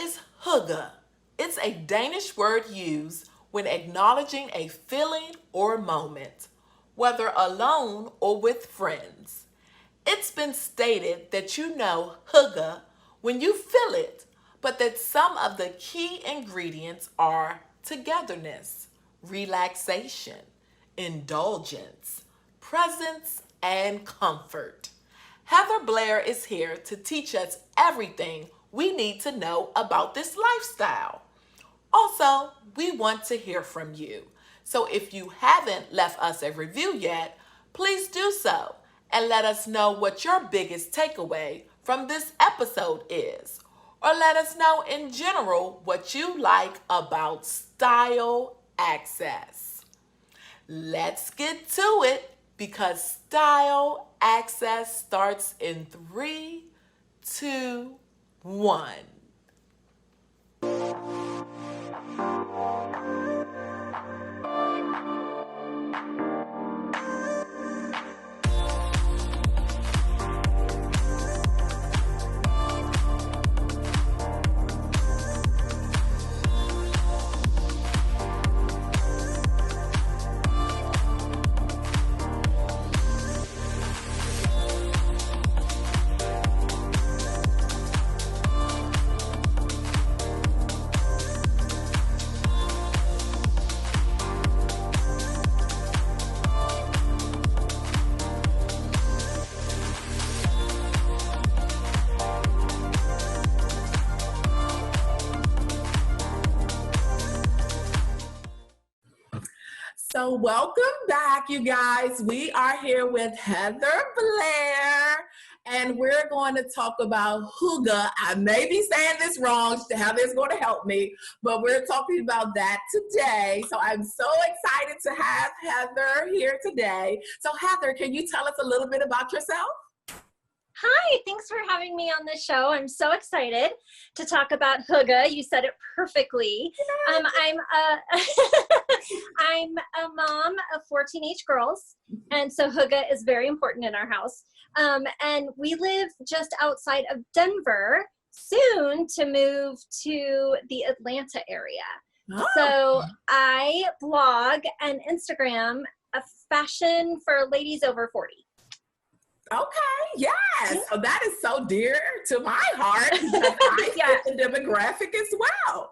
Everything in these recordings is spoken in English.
is Hygge? It's a Danish word used when acknowledging a feeling or moment, whether alone or with friends. It's been stated that you know Hygge when you feel it, but that some of the key ingredients are togetherness, relaxation, indulgence, presence, and comfort. Heather Blair is here to teach us everything we need to know about this lifestyle. Also, we want to hear from you. So if you haven't left us a review yet, please do so and let us know what your biggest takeaway from this episode is. Or let us know in general what you like about style access. Let's get to it because style access starts in 3, 2, 1. So welcome back, you guys. We are here with Heather Blair, and we're going to talk about Hygge. I may be saying this wrong. Heather's going to help me, but we're talking about that today. So I'm so excited to have Heather here today. So Heather, can you tell us a little bit about yourself? Hi, thanks for having me on the show. I'm so excited to talk about Hygge. You said it perfectly. I'm I'm a mom of 4 teenage girls, and so Hygge is very important in our house. And we live just outside of Denver, soon to move to the Atlanta area. Oh. So I blog and Instagram a fashion for ladies over 40. Okay, yes. So that is so dear to my heart because I fit the demographic as well.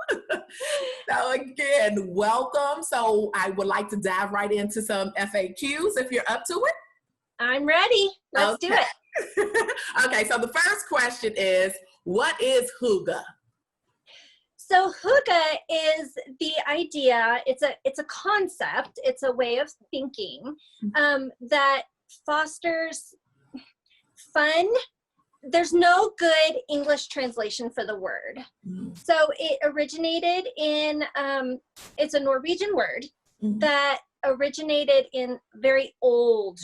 So again, welcome. So I would like to dive right into some FAQs if you're up to it. I'm ready. Let's do it. Okay, so the first question is, what is Hygge? So Hygge is the idea, it's a concept, it's a way of thinking that fosters fun. There's no good English translation for the word. So it originated in, it's a Norwegian word that originated in very old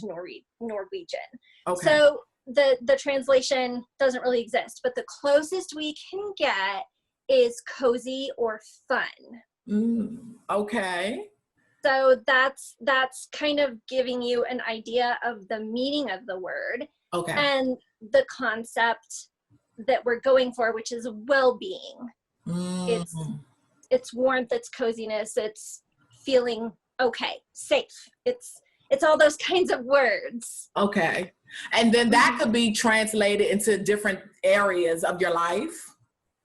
Norwegian. Okay. So the translation doesn't really exist, but the closest we can get is cozy or fun. Okay. So that's kind of giving you an idea of the meaning of the word. Okay. And the concept that we're going for, which is well-being. It's warmth, it's coziness, it's feeling okay, safe. It's all those kinds of words. Okay. And then that could be translated into different areas of your life.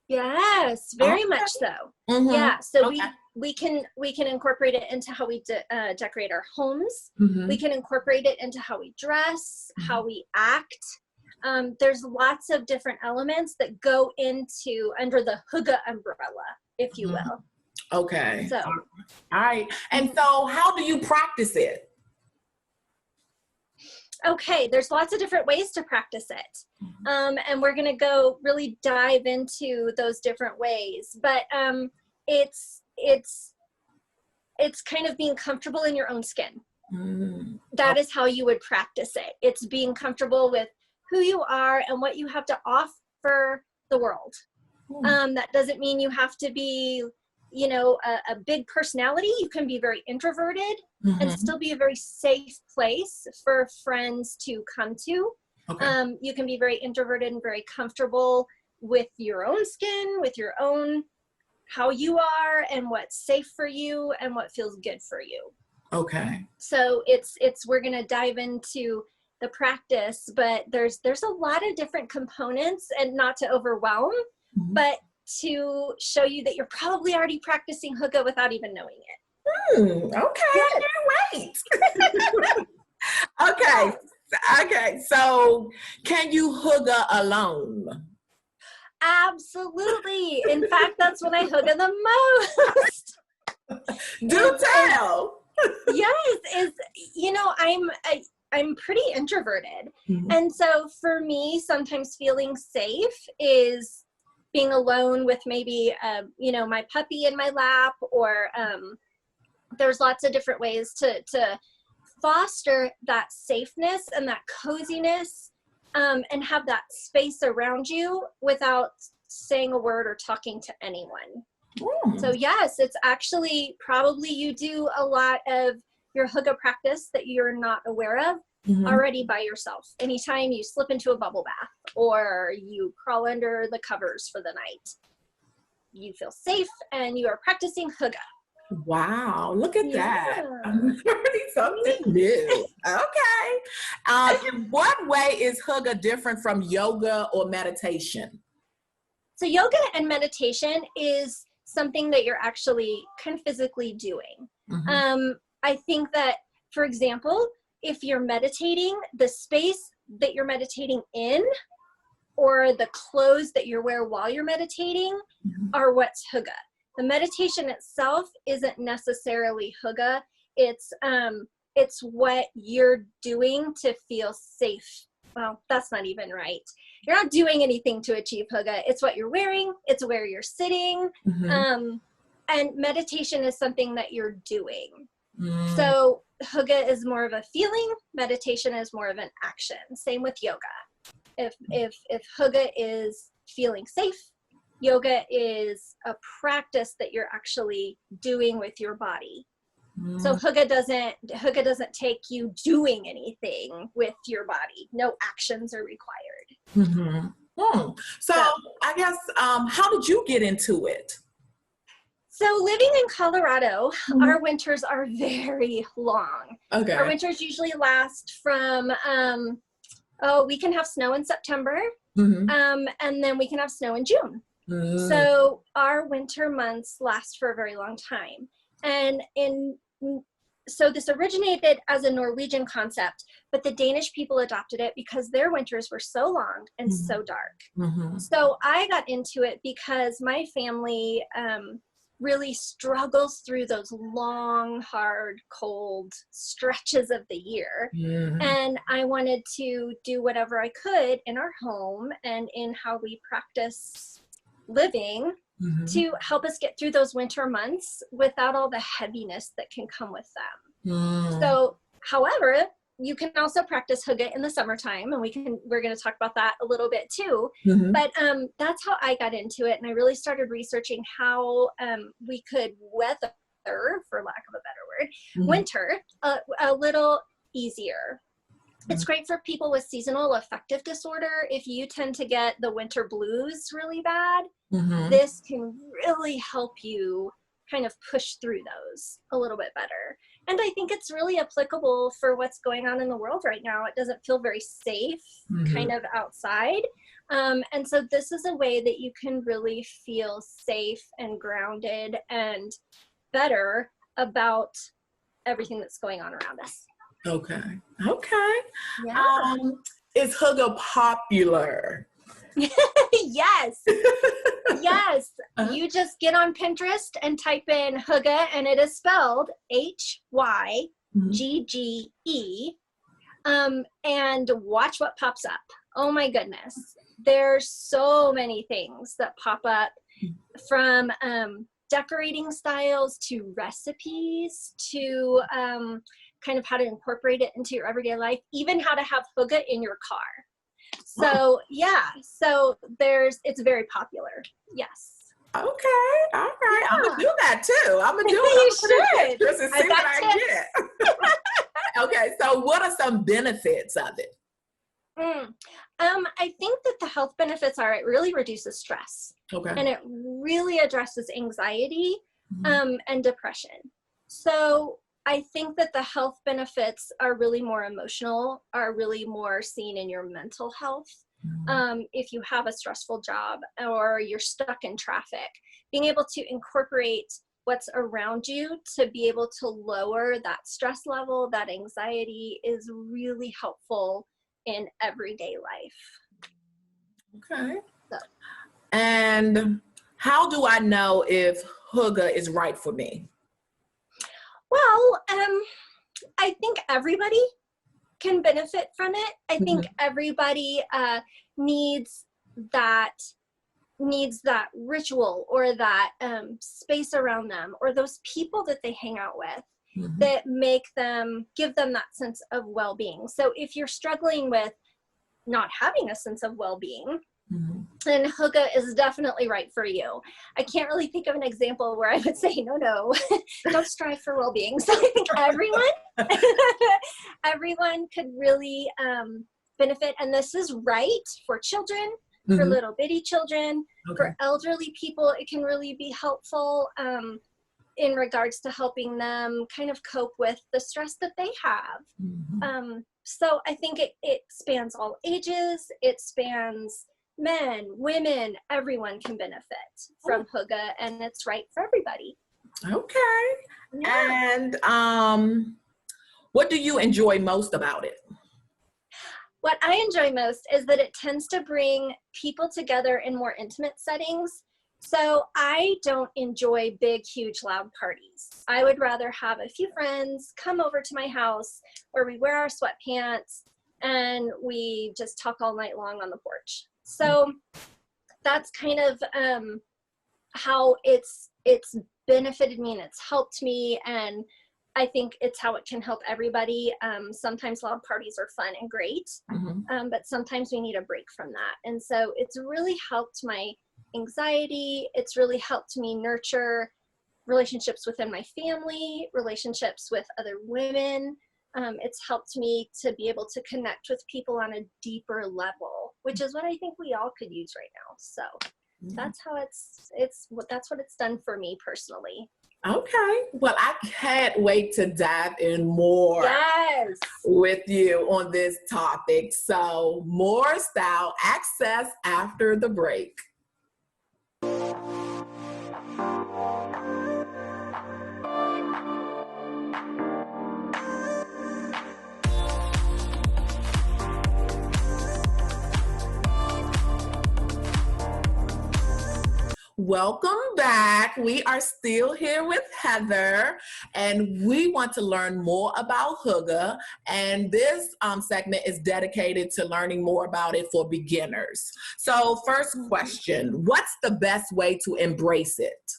Yes, very much so. Yeah, so we can incorporate it into how we decorate our homes. We can incorporate it into how we dress, how we act. There's lots of different elements that go into under the Hygge umbrella, if you will. Okay. So, all right. And so how do you practice it? Okay, there's lots of different ways to practice it. And we're going to go really dive into those different ways. But it's kind of being comfortable in your own skin. That is how you would practice it. It's being comfortable with who you are and what you have to offer the world. That doesn't mean you have to be, you know, a big personality. You can be very introverted and still be a very safe place for friends to come to. You can be very introverted and very comfortable with your own skin, with your own, how you are and what's safe for you and what feels good for you. Okay. So we're going to dive into the practice, but there's a lot of different components, and not to overwhelm, but to show you that you're probably already practicing hygge without even knowing it. Okay. I can't wait. Okay. Okay. So can you hygge alone? Absolutely. In fact, that's when I hygge the most. Do tell. Yes, I'm pretty introverted. And so for me, sometimes feeling safe is being alone with maybe, my puppy in my lap, or there's lots of different ways to foster that safeness and that coziness, and have that space around you without saying a word or talking to anyone. So yes, it's actually probably you do a lot of your hygge practice that you're not aware of already by yourself. Anytime you slip into a bubble bath or you crawl under the covers for the night, you feel safe and you are practicing hygge. Wow, look at that. I'm learning something new. Okay. In what way is hygge different from yoga or meditation? So yoga and meditation is something that you're actually kind of physically doing. I think that, for example, if you're meditating, the space that you're meditating in or the clothes that you wear while you're meditating are what's hygge. The meditation itself isn't necessarily hygge. It's what you're doing to feel safe. Well, that's not even right. You're not doing anything to achieve hygge. It's what you're wearing. It's where you're sitting. And meditation is something that you're doing. So hygge is more of a feeling. Meditation is more of an action. Same with yoga. If hygge is feeling safe, yoga is a practice that you're actually doing with your body. So hygge doesn't take you doing anything with your body. No actions are required. So I guess, how did you get into it? So living in Colorado, our winters are very long. Okay. Our winters usually last from, we can have snow in September, and then we can have snow in June. So our winter months last for a very long time. And so this originated as a Norwegian concept, but the Danish people adopted it because their winters were so long and so dark. So I got into it because my family really struggles through those long, hard, cold stretches of the year. And I wanted to do whatever I could in our home and in how we practice living to help us get through those winter months without all the heaviness that can come with them. So, however, you can also practice hygge in the summertime, and we're going to talk about that a little bit too. But that's how I got into it, and I really started researching how we could weather, for lack of a better word, winter a little easier. It's great for people with seasonal affective disorder. If you tend to get the winter blues really bad, this can really help you kind of push through those a little bit better. And I think it's really applicable for what's going on in the world right now. It doesn't feel very safe kind of outside. And so this is a way that you can really feel safe and grounded and better about everything that's going on around us. Okay. Yeah. Is hygge popular? Yes. Yes. You just get on Pinterest and type in hygge, and it is spelled Hygge, and watch what pops up. Oh my goodness. There's so many things that pop up, from decorating styles to recipes to kind of how to incorporate it into your everyday life, even how to have hygge in your car. So it's very popular. Yes. Okay. All right. Yeah. I'm gonna do that too. I'm gonna do it. You should. Just to see what I get. Okay. So what are some benefits of it? I think that the health benefits are it really reduces stress. Okay. And it really addresses anxiety and depression. So I think that the health benefits are really more emotional, are really more seen in your mental health. If you have a stressful job or you're stuck in traffic, being able to incorporate what's around you to be able to lower that stress level, that anxiety is really helpful in everyday life. Okay. So. And how do I know if Hygge is right for me? Well, I think everybody can benefit from it. I think everybody needs that ritual or that space around them, or those people that they hang out with that give them that sense of well-being. So if you're struggling with not having a sense of well-being, then Hygge is definitely right for you. I can't really think of an example where I would say, no, don't strive for well-being. So I think everyone could really benefit. And this is right for children, for little bitty children, for elderly people. It can really be helpful in regards to helping them kind of cope with the stress that they have. So I think it spans all ages. It spans men, women, everyone can benefit from Hygge, and it's right for everybody. Okay. Yeah. And what do you enjoy most about it? What I enjoy most is that it tends to bring people together in more intimate settings. So I don't enjoy big, huge, loud parties. I would rather have a few friends come over to my house where we wear our sweatpants and we just talk all night long on the porch. So that's kind of how it's benefited me and it's helped me, and I think it's how it can help everybody. Sometimes loud parties are fun and great, but sometimes we need a break from that. And so it's really helped my anxiety. It's really helped me nurture relationships within my family, relationships with other women. It's helped me to be able to connect with people on a deeper level, which is what I think we all could use right now. So that's how that's what it's done for me personally. Okay. Well, I can't wait to dive in more with you on this topic. So more style access after the break. Welcome back. We are still here with Heather, and we want to learn more about Hygge. And this segment is dedicated to learning more about it for beginners. So first question, what's the best way to embrace it?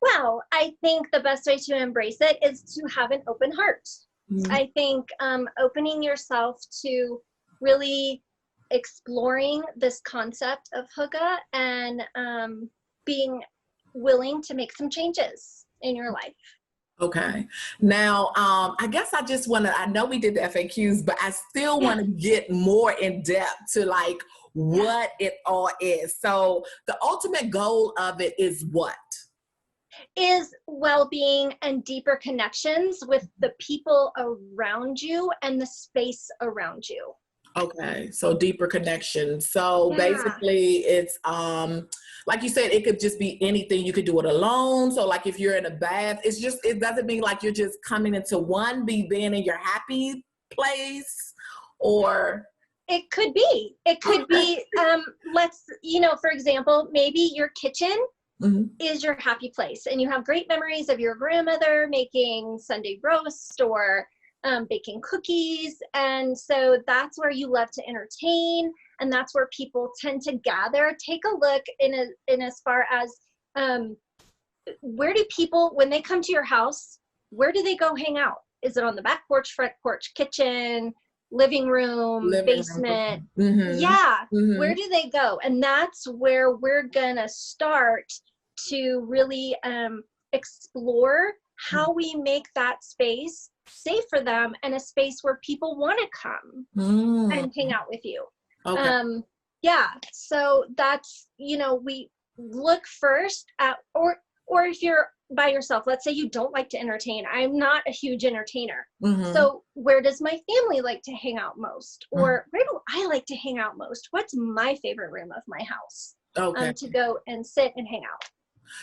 Well, I think the best way to embrace it is to have an open heart. I think opening yourself to really exploring this concept of Hygge and being willing to make some changes in your life. Okay. Now, I guess I just want to, I know we did the FAQs, but I still want to get more in depth to like what it all is. So the ultimate goal of it is what? Is well-being and deeper connections with the people around you and the space around you. Okay, so deeper connection. So basically it's like you said, it could just be anything. You could do it alone. So like if you're in a bath, it doesn't mean like you're just coming into being in your happy place, or it could be for example, maybe your kitchen is your happy place and you have great memories of your grandmother making Sunday roast or baking cookies, and so that's where you love to entertain, and that's where people tend to gather. Take a look in as far as where do people, when they come to your house, where do they go hang out? Is it on the back porch, front porch, kitchen, living room, basement? Where do they go? And that's where we're gonna start to really explore how we make that space safe for them and a space where people want to come and hang out with you. Okay. Yeah. So that's, we look first at, or if you're by yourself, let's say you don't like to entertain. I'm not a huge entertainer. So where does my family like to hang out most? Or where do I like to hang out most? What's my favorite room of my house to go and sit and hang out?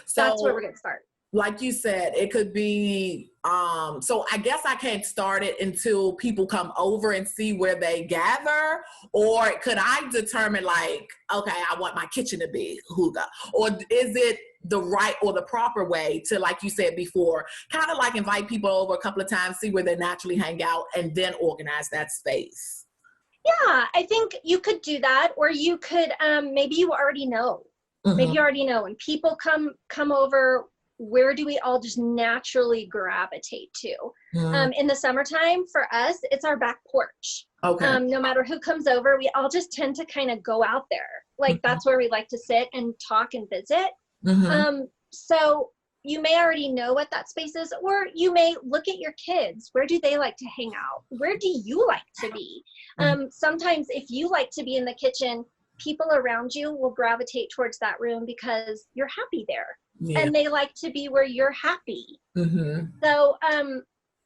So that's where we're going to start. Like you said, it could be, so I guess I can't start it until people come over and see where they gather, or could I determine like, okay, I want my kitchen to be hygge, or is it the right or the proper way to, like you said before, kind of like invite people over a couple of times, see where they naturally hang out, and then organize that space? Yeah, I think you could do that, or you could, maybe you already know. Maybe you already know when people come over, where do we all just naturally gravitate to? In the summertime, for us, it's our back porch. Okay. No matter who comes over, we all just tend to kind of go out there. Like that's where we like to sit and talk and visit. So you may already know what that space is, or you may look at your kids. Where do they like to hang out? Where do you like to be? Sometimes if you like to be in the kitchen, people around you will gravitate towards that room because you're happy there. Yeah. And they like to be where you're happy. So,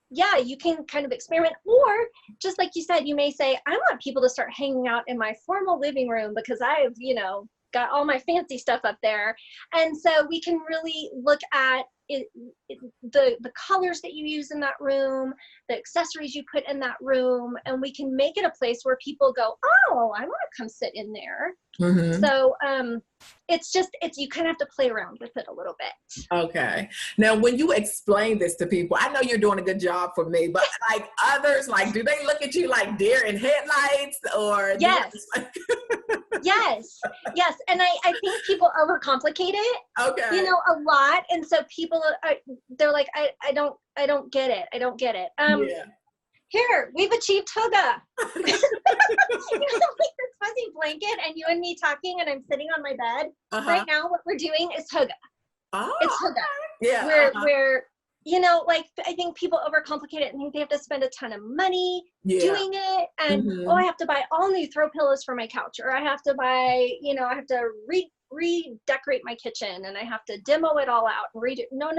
yeah, you can kind of experiment, or just like you said, you may say, I want people to start hanging out in my formal living room because I've, got all my fancy stuff up there. And so we can really look at the colors that you use in that room, the accessories you put in that room, and we can make it a place where people go, oh, I want to come sit in there. So it's you kind of have to play around with it a little bit. Okay. Now, when you explain this to people, I know you're doing a good job for me, but like others, like, do they look at you like deer in headlights, or? Yes. Yes. And I think people overcomplicate it. Okay. A lot. And so people they're like, I don't get it. I don't get it. Yeah. Here, we've achieved hygge. Like this fuzzy blanket and you and me talking, and I'm sitting on my bed. Right now, what we're doing is hygge. Oh, it's hygge. Yeah. We're like, I think people overcomplicate it and think they have to spend a ton of money doing it. And, I have to buy all new throw pillows for my couch, or I have to buy, I have to redecorate my kitchen, and I have to demo it all out and redo. No.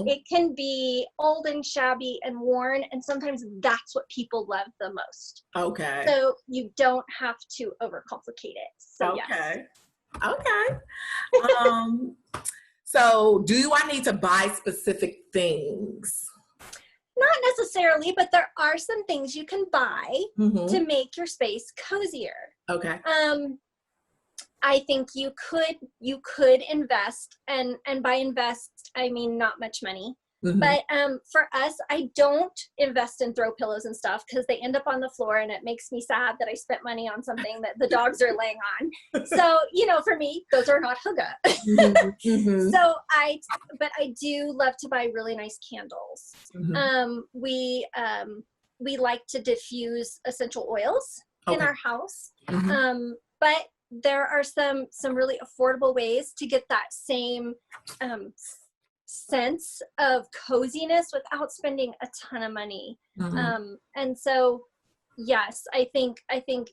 It can be old and shabby and worn, and sometimes that's what people love the most. Okay. So you don't have to overcomplicate it. So okay. Yes. Okay. So do I need to buy specific things? Not necessarily, but there are some things you can buy to make your space cozier. Okay. I think you could invest, and by invest I mean not much money. But for us, I don't invest in throw pillows and stuff because they end up on the floor, and it makes me sad that I spent money on something that the dogs are laying on. So, for me, those are not hygge. So but I do love to buy really nice candles. We like to diffuse essential oils in our house. But there are some really affordable ways to get that same sense of coziness without spending a ton of money. And so, yes, I think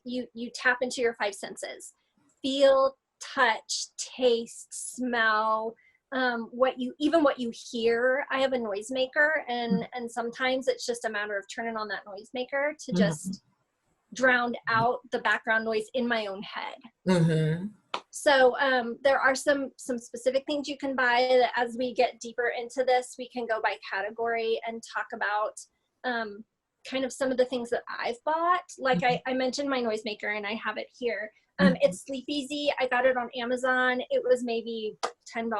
you tap into your five senses: feel, touch, taste, smell, what you hear. I have a noisemaker, and sometimes it's just a matter of turning on that noisemaker to just drown out the background noise in my own head. So there are some specific things you can buy that, as we get deeper into this, we can go by category and talk about kind of some of the things that I've bought. Like I mentioned my noisemaker, and I have it here. It's Sleep Easy. I got it on Amazon. It was maybe $10.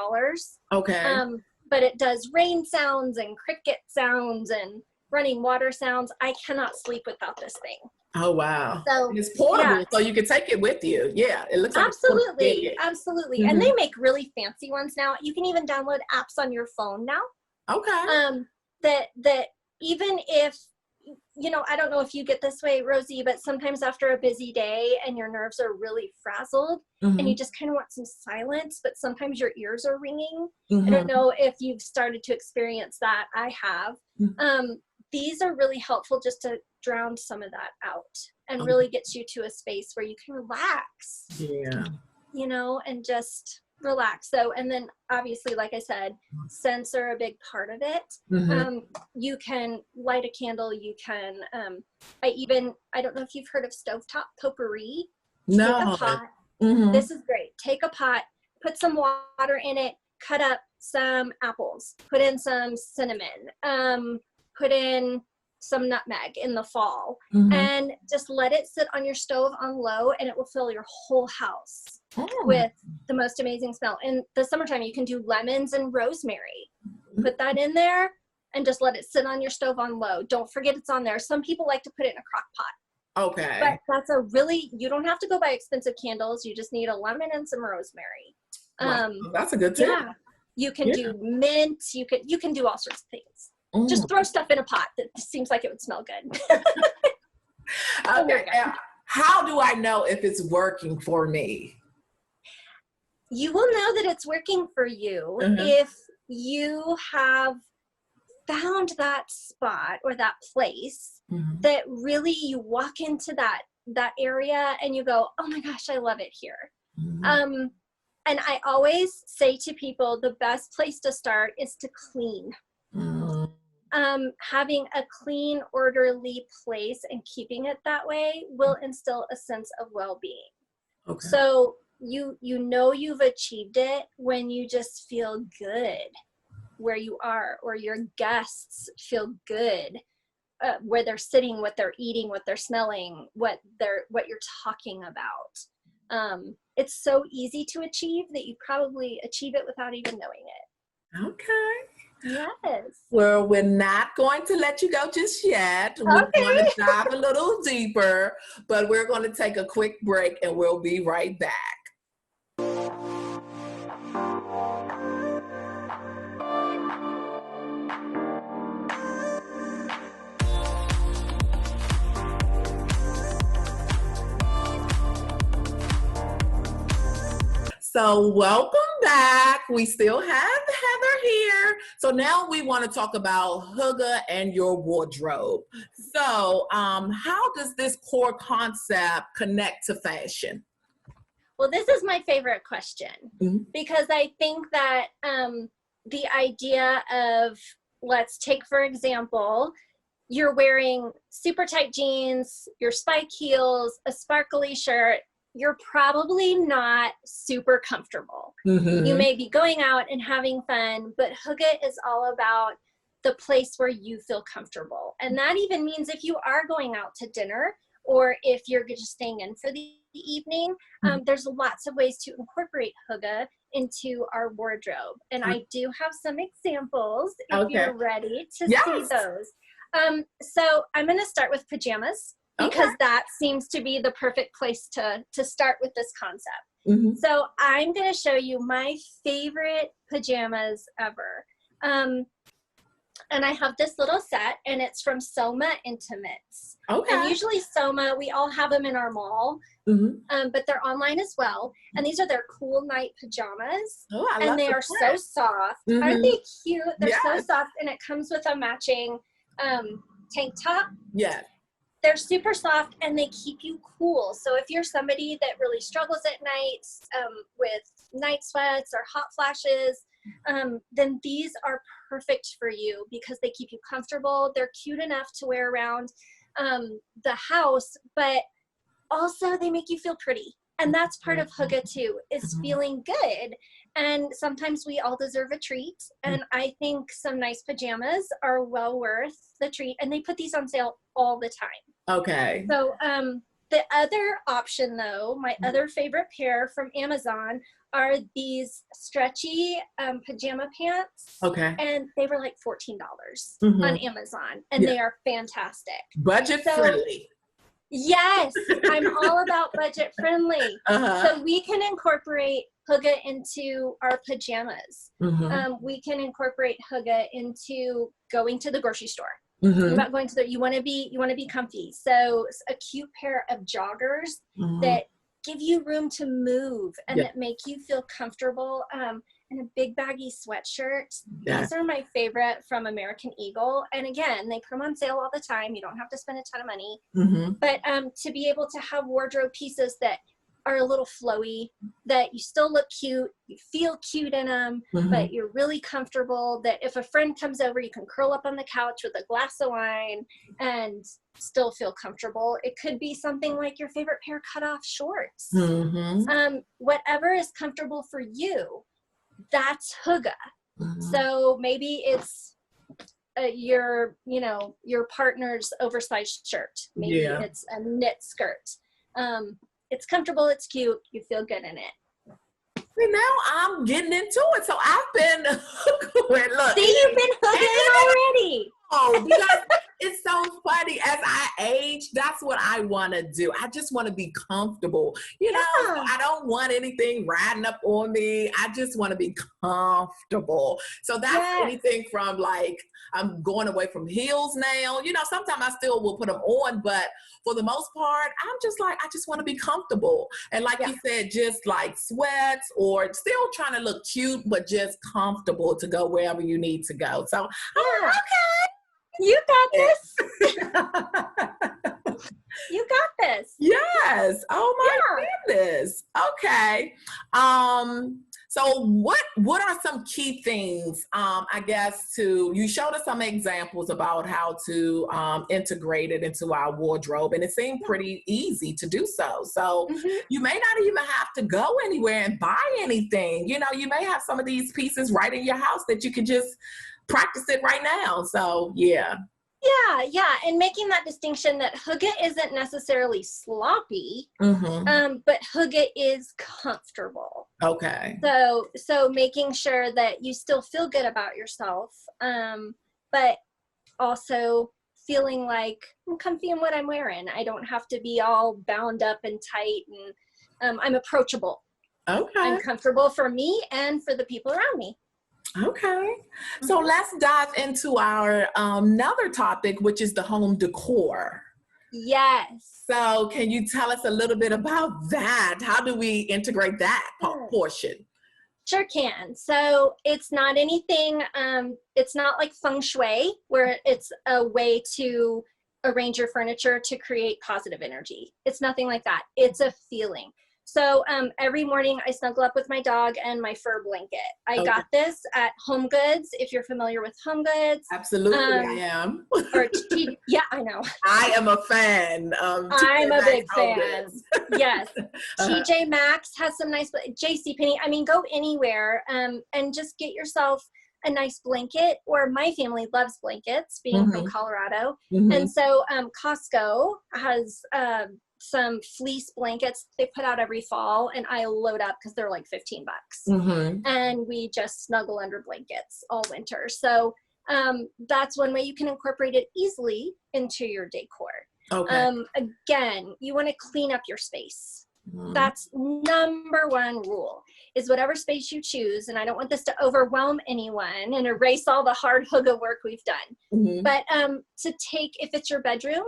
Okay. But it does rain sounds and cricket sounds and running water sounds. I cannot sleep without this thing. Oh, wow. So it's portable, so you can take it with you. Yeah, it looks like absolutely. And they make really fancy ones now. You can even download apps on your phone now. Okay. That even if you know, I don't know if you get this way, Rosie, but sometimes after a busy day and your nerves are really frazzled and you just kind of want some silence, but sometimes your ears are ringing. I don't know if you've started to experience that. I have. These are really helpful just to drown some of that out and really gets you to a space where you can relax. Yeah. You know, and just relax. So, and then obviously, like I said, scents are a big part of it. You can light a candle. You can, I don't know if you've heard of stovetop potpourri. No. Take a pot. This is great. Take a pot, put some water in it, cut up some apples, put in some cinnamon, put in some nutmeg in the fall, and just let it sit on your stove on low, and it will fill your whole house with the most amazing smell. In the summertime, you can do lemons and rosemary. Put that in there and just let it sit on your stove on low. Don't forget it's on there. Some people like to put it in a crock pot. Okay. But that's a really, you don't have to go buy expensive candles. You just need a lemon and some rosemary. Wow, that's a good tip. Yeah. You can do mint. You can do all sorts of things. Just throw stuff in a pot that seems like it would smell good. Okay. How do I know if it's working for me? You will know that it's working for you if you have found that spot or that place that really you walk into that area and you go, oh my gosh, I love it here. And I always say to people, the best place to start is to clean. Having a clean, orderly place and keeping it that way will instill a sense of well-being. Okay. So you know you've achieved it when you just feel good where you are, or your guests feel good where they're sitting, what they're eating, what they're smelling, what you're talking about. It's so easy to achieve that you probably achieve it without even knowing it. Okay. Yes. Well, we're not going to let you go just yet. We're going to dive a little deeper, but we're going to take a quick break and we'll be right back. So welcome back. We still have Heather here. So now we want to talk about Hygge and your wardrobe. So how does this core concept connect to fashion? Well, this is my favorite question because I think that the idea of, let's take, for example, you're wearing super tight jeans, your spike heels, a sparkly shirt, you're probably not super comfortable. You may be going out and having fun, but Hygge is all about the place where you feel comfortable. And that even means if you are going out to dinner or if you're just staying in for the evening, there's lots of ways to incorporate Hygge into our wardrobe. And I do have some examples if you're ready to see those. So I'm going to start with pajamas, because that seems to be the perfect place to start with this concept. So I'm going to show you my favorite pajamas ever. And I have this little set, and it's from Soma Intimates. And usually Soma, we all have them in our mall, but they're online as well. And these are their cool night pajamas. And they are so soft. Aren't they cute? They're so soft, and it comes with a matching tank top. They're super soft and they keep you cool. So if you're somebody that really struggles at night with night sweats or hot flashes, then these are perfect for you because they keep you comfortable. They're cute enough to wear around the house, but also they make you feel pretty. And that's part of Hygge too, is feeling good. And sometimes we all deserve a treat. And I think some nice pajamas are well worth the treat. And they put these on sale all the time. So the other option though, my other favorite pair from Amazon are these stretchy pajama pants. And they were like $14 on Amazon. And they are fantastic. Budget friendly. Yes, I'm all about budget friendly. So we can incorporate Hygge into our pajamas. We can incorporate Hygge into going to the grocery store. about going to the, you want to be comfy. So a cute pair of joggers that give you room to move and that make you feel comfortable. And a big baggy sweatshirt. These are my favorite from American Eagle. And again, they come on sale all the time. You don't have to spend a ton of money. But to be able to have wardrobe pieces that are a little flowy, that you still look cute, you feel cute in them, but you're really comfortable, that if a friend comes over, you can curl up on the couch with a glass of wine and still feel comfortable. It could be something like your favorite pair of cutoff shorts. Whatever is comfortable for you, that's Hygge. So maybe it's your partner's oversized shirt. Maybe it's a knit skirt. It's comfortable, it's cute, you feel good in it. See, now I'm getting into it. So I've been look. See, you've been hooking already. Oh, because it's so funny. As I age, that's what I want to do. I just want to be comfortable. You know, I don't want anything riding up on me. I just want to be comfortable. So that's anything from like, I'm going away from heels now. You know, sometimes I still will put them on, but for the most part, I'm just like, I just want to be comfortable. And like you said, just like sweats or still trying to look cute, but just comfortable to go wherever you need to go. So, okay. You got this. You got this. Yes. Oh my goodness. Okay. So what are some key things, I guess, you showed us some examples about how to integrate it into our wardrobe, and it seemed pretty easy to do so. So you may not even have to go anywhere and buy anything. You know, you may have some of these pieces right in your house that you could just practice it right now. So yeah, and making that distinction that Hygge isn't necessarily sloppy, but Hygge is comfortable. Okay. So making sure that you still feel good about yourself, but also feeling like I'm comfy in what I'm wearing. I don't have to be all bound up and tight, and I'm approachable. Okay. I'm comfortable for me and for the people around me. Okay. So let's dive into our another topic, which is the home decor. Yes. So can you tell us a little bit about that? How do we integrate that portion? Sure can. So it's not anything, it's not like feng shui where it's a way to arrange your furniture to create positive energy. It's nothing like that. It's a feeling. So every morning I snuggle up with my dog and my fur blanket. I got this at Home Goods, if you're familiar with Home Goods. Absolutely, I am. Yeah, I know. I am a fan. I'm a big fan. Yes. TJ Maxx has some nice, JCPenney. I mean, go anywhere and just get yourself a nice blanket, or my family loves blankets, being from Colorado. And so Costco has some fleece blankets they put out every fall, and I load up because they're like $15. And we just snuggle under blankets all winter. So that's one way you can incorporate it easily into your decor. Okay. Again, you want to clean up your space. That's number one rule, is whatever space you choose, and I don't want this to overwhelm anyone and erase all the hard Hygge work we've done, but to take, if it's your bedroom,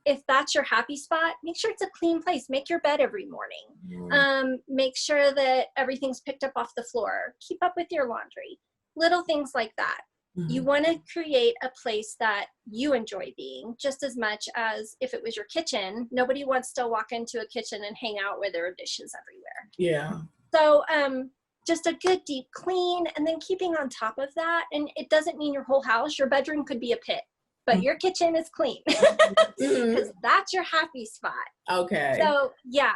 if that's your happy spot, make sure it's a clean place. Make your bed every morning. Make sure that everything's picked up off the floor. Keep up with your laundry. Little things like that. You want to create a place that you enjoy being just as much as if it was your kitchen. Nobody wants to walk into a kitchen and hang out where there are dishes everywhere. Yeah. So just a good deep clean, and then keeping on top of that. And it doesn't mean your whole house. Your bedroom could be a pit, but your kitchen is clean because that's your happy spot. Okay. So yeah,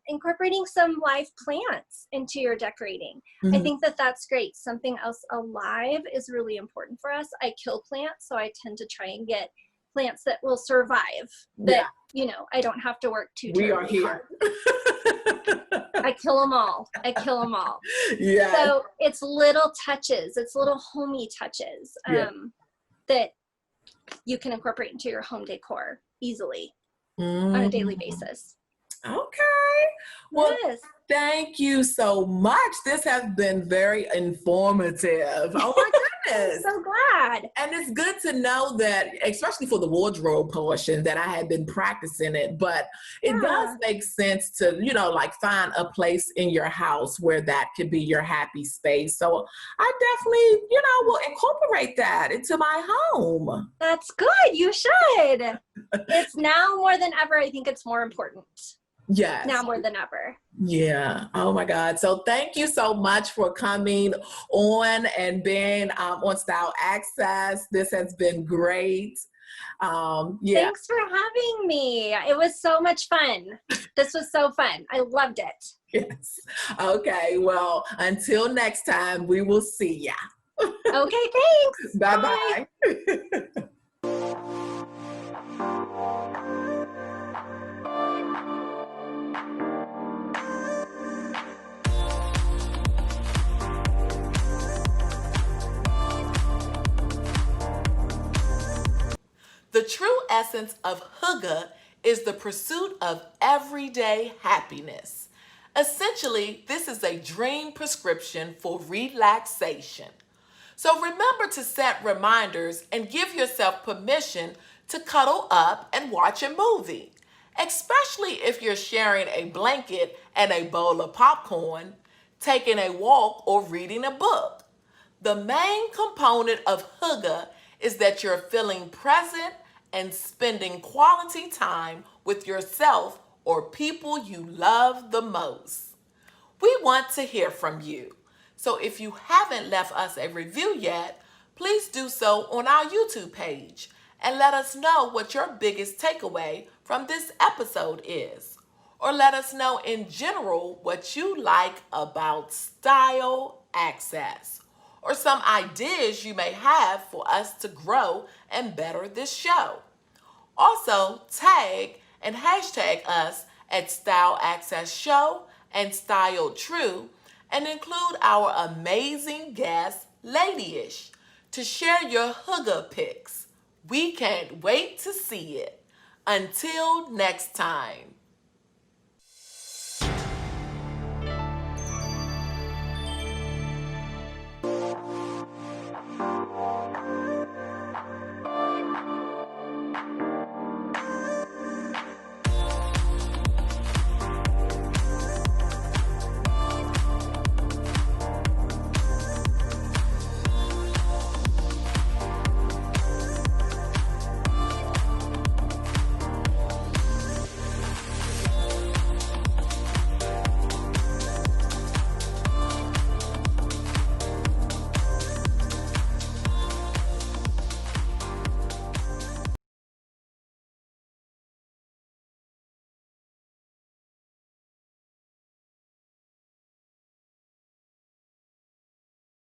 incorporating some live plants into your decorating. I think that that's great. Something else alive is really important for us. I kill plants, so I tend to try and get plants that will survive, that, you know, I don't have to work too terribly hard. We are here. I kill them all. I kill them all. Yeah. So it's little touches. It's little homey touches that you can incorporate into your home decor easily on a daily basis. Okay. Well, Thank you so much. This has been very informative. Oh my goodness. So glad. And it's good to know that, especially for the wardrobe portion, that I had been practicing it, but it does make sense to, like find a place in your house where that could be your happy space. So I definitely, will incorporate that into my home. That's good. You should. It's now more than ever. I think it's more important. Yes. Now more than ever. Yeah. Oh my God. So thank you so much for coming on and being on Style Access. This has been great. Thanks for having me. It was so much fun. This was so fun. I loved it. Yes. Okay. Well, until next time, we will see ya. Okay. Thanks. Bye-bye. The true essence of Hygge is the pursuit of everyday happiness. Essentially, this is a dream prescription for relaxation. So remember to set reminders and give yourself permission to cuddle up and watch a movie, especially if you're sharing a blanket and a bowl of popcorn, taking a walk, or reading a book. The main component of Hygge is that you're feeling present and spending quality time with yourself or people you love the most. We want to hear from you. So if you haven't left us a review yet, please do so on our YouTube page and let us know what your biggest takeaway from this episode is. Or let us know in general what you like about Style Access, or some ideas you may have for us to grow and better this show. Also, tag and hashtag us at Style Access Show and Style True, and include our amazing guest, Ladyish, to share your Hygge pics. We can't wait to see it. Until next time.